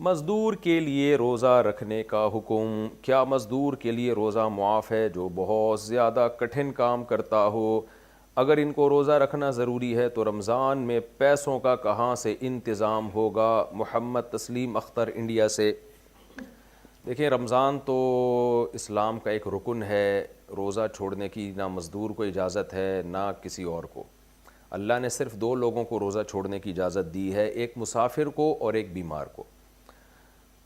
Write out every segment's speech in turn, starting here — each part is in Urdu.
مزدور کے لیے روزہ رکھنے کا حکم۔ کیا مزدور کے لیے روزہ معاف ہے جو بہت زیادہ کٹھن کام کرتا ہو؟ اگر ان کو روزہ رکھنا ضروری ہے تو رمضان میں پیسوں کا کہاں سے انتظام ہوگا؟ محمد تسلیم اختر انڈیا سے۔ دیکھیں، رمضان تو اسلام کا ایک رکن ہے، روزہ چھوڑنے کی نہ مزدور کو اجازت ہے نہ کسی اور کو۔ اللہ نے صرف دو لوگوں کو روزہ چھوڑنے کی اجازت دی ہے، ایک مسافر کو اور ایک بیمار کو۔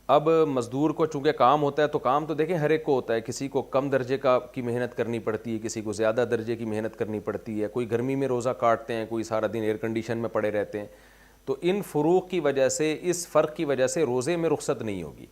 اب مزدور کو چونکہ کام ہوتا ہے تو کام تو دیکھیں ہر ایک کو ہوتا ہے، کسی کو کم درجے کی محنت کرنی پڑتی ہے، کسی کو زیادہ درجے کی محنت کرنی پڑتی ہے، کوئی گرمی میں روزہ کاٹتے ہیں، کوئی سارا دن ایئر کنڈیشن میں پڑے رہتے ہیں۔ تو ان فروق کی وجہ سے، اس فرق کی وجہ سے روزے میں رخصت نہیں ہوگی۔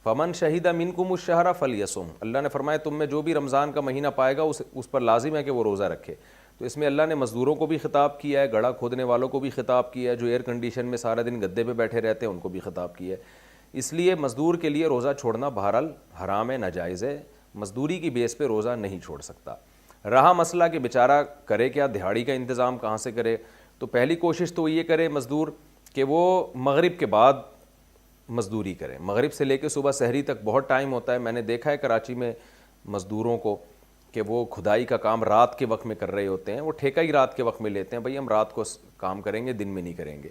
فمن شہید منکم الشہر فلیصم، اللہ نے فرمایا تم میں جو بھی رمضان کا مہینہ پائے گا اس پر لازم ہے کہ وہ روزہ رکھے۔ تو اس میں اللہ نے مزدوروں کو بھی خطاب کیا ہے، گڑھا کھودنے والوں کو بھی خطاب کیا ہے، جو ایئر کنڈیشن میں سارا دن گدے پہ بیٹھے رہتے ہیں ان کو بھی خطاب کیا ہے۔ اس لیے مزدور کے لیے روزہ چھوڑنا بہرحال حرام ہے، ناجائز ہے، مزدوری کی بیس پہ روزہ نہیں چھوڑ سکتا۔ رہا مسئلہ کہ بیچارہ کرے کیا، دہاڑی کا انتظام کہاں سے کرے؟ تو پہلی کوشش تو یہ کرے مزدور کہ وہ مغرب کے بعد مزدوری کرے۔ مغرب سے لے کے صبح سحری تک بہت ٹائم ہوتا ہے، میں نے دیکھا ہے کراچی میں مزدوروں کو کہ وہ کھدائی کا کام رات کے وقت میں کر رہے ہوتے ہیں، وہ ٹھیکہ ہی رات کے وقت میں لیتے ہیں، بھئی ہم رات کو کام کریں گے، دن میں نہیں کریں گے۔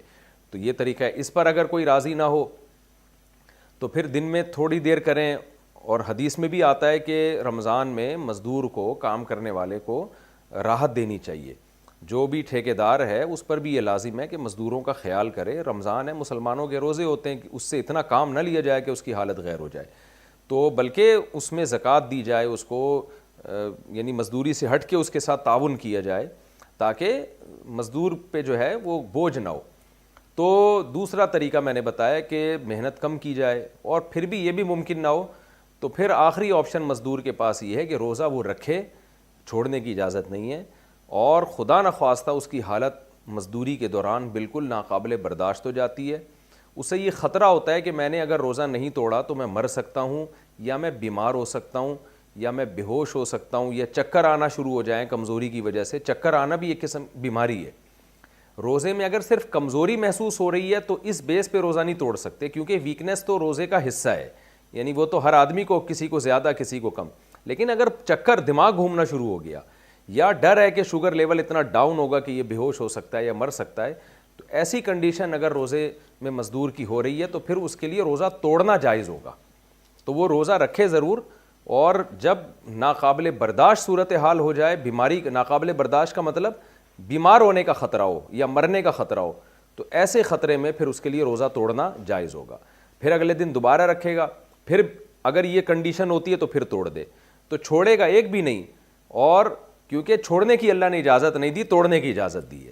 تو یہ طریقہ ہے۔ اس پر اگر کوئی راضی نہ ہو تو پھر دن میں تھوڑی دیر کریں، اور حدیث میں بھی آتا ہے کہ رمضان میں مزدور کو، کام کرنے والے کو راحت دینی چاہیے۔ جو بھی ٹھیکیدار ہے اس پر بھی یہ لازم ہے کہ مزدوروں کا خیال کرے۔ رمضان ہے، مسلمانوں کے روزے ہوتے ہیں، اس سے اتنا کام نہ لیا جائے کہ اس کی حالت غیر ہو جائے، تو بلکہ اس میں زکوٰۃ دی جائے، اس کو یعنی مزدوری سے ہٹ کے اس کے ساتھ تعاون کیا جائے تاکہ مزدور پہ جو ہے وہ بوجھ نہ ہو۔ تو دوسرا طریقہ میں نے بتایا کہ محنت کم کی جائے، اور پھر بھی یہ بھی ممکن نہ ہو تو پھر آخری آپشن مزدور کے پاس یہ ہے کہ روزہ وہ رکھے، چھوڑنے کی اجازت نہیں ہے، اور خدا نخواستہ اس کی حالت مزدوری کے دوران بالکل ناقابل برداشت ہو جاتی ہے، اسے یہ خطرہ ہوتا ہے کہ میں نے اگر روزہ نہیں توڑا تو میں مر سکتا ہوں، یا میں بیمار ہو سکتا ہوں، یا میں بے ہوش ہو سکتا ہوں، یا چکر آنا شروع ہو جائیں کمزوری کی وجہ سے۔ چکر آنا بھی ایک قسم بیماری ہے۔ روزے میں اگر صرف کمزوری محسوس ہو رہی ہے تو اس بیس پہ روزہ نہیں توڑ سکتے، کیونکہ ویکنس تو روزے کا حصہ ہے، یعنی وہ تو ہر آدمی کو، کسی کو زیادہ کسی کو کم۔ لیکن اگر چکر، دماغ گھومنا شروع ہو گیا، یا ڈر ہے کہ شوگر لیول اتنا ڈاؤن ہوگا کہ یہ بے ہوش ہو سکتا ہے یا مر سکتا ہے، تو ایسی کنڈیشن اگر روزے میں مزدور کی ہو رہی ہے تو پھر اس کے لیے روزہ توڑنا جائز ہوگا۔ تو وہ روزہ رکھے ضرور، اور جب ناقابل برداشت صورتحال ہو جائے، بیماری، ناقابل برداشت کا مطلب بیمار ہونے کا خطرہ ہو یا مرنے کا خطرہ ہو، تو ایسے خطرے میں پھر اس کے لیے روزہ توڑنا جائز ہوگا۔ پھر اگلے دن دوبارہ رکھے گا، پھر اگر یہ کنڈیشن ہوتی ہے تو پھر توڑ دے، تو چھوڑے گا ایک بھی نہیں، اور کیونکہ چھوڑنے کی اللہ نے اجازت نہیں دی، توڑنے کی اجازت دی ہے۔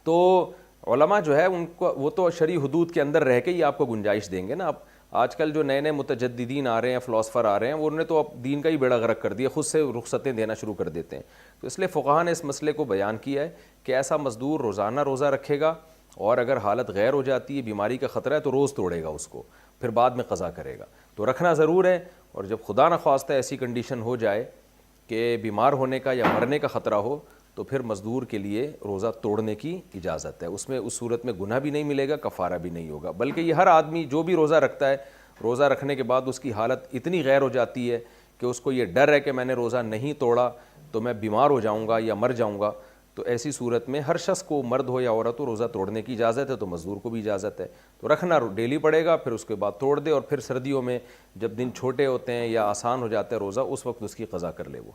تو علماء جو ہے ان کو، وہ تو شرعی حدود کے اندر رہ کے ہی آپ کو گنجائش دیں گے نا۔ اب آج کل جو نئے نئے متجددین آ رہے ہیں، فلاسفر آ رہے ہیں، انہوں نے تو اب دین کا ہی بیڑا غرق کر دیا، خود سے رخصتیں دینا شروع کر دیتے ہیں۔ تو اس لیے فقہاء نے اس مسئلے کو بیان کیا ہے کہ ایسا مزدور روزانہ روزہ رکھے گا، اور اگر حالت غیر ہو جاتی ہے، بیماری کا خطرہ ہے، تو روز توڑے گا اس کو، پھر بعد میں قضا کرے گا۔ تو رکھنا ضرور ہے، اور جب خدا نخواستہ ایسی کنڈیشن ہو جائے کہ بیمار ہونے کا یا مرنے کا خطرہ ہو تو پھر مزدور کے لیے روزہ توڑنے کی اجازت ہے۔ اس میں، اس صورت میں گناہ بھی نہیں ملے گا، کفارہ بھی نہیں ہوگا، بلکہ یہ ہر آدمی جو بھی روزہ رکھتا ہے، روزہ رکھنے کے بعد اس کی حالت اتنی غیر ہو جاتی ہے کہ اس کو یہ ڈر ہے کہ میں نے روزہ نہیں توڑا تو میں بیمار ہو جاؤں گا یا مر جاؤں گا، تو ایسی صورت میں ہر شخص کو، مرد ہو یا عورت ہو، روزہ توڑنے کی اجازت ہے، تو مزدور کو بھی اجازت ہے۔ تو رکھنا ڈیلی پڑے گا، پھر اس کے بعد توڑ دے، اور پھر سردیوں میں جب دن چھوٹے ہوتے ہیں یا آسان ہو جاتا ہے روزہ، اس وقت اس کی قضا کر لے وہ۔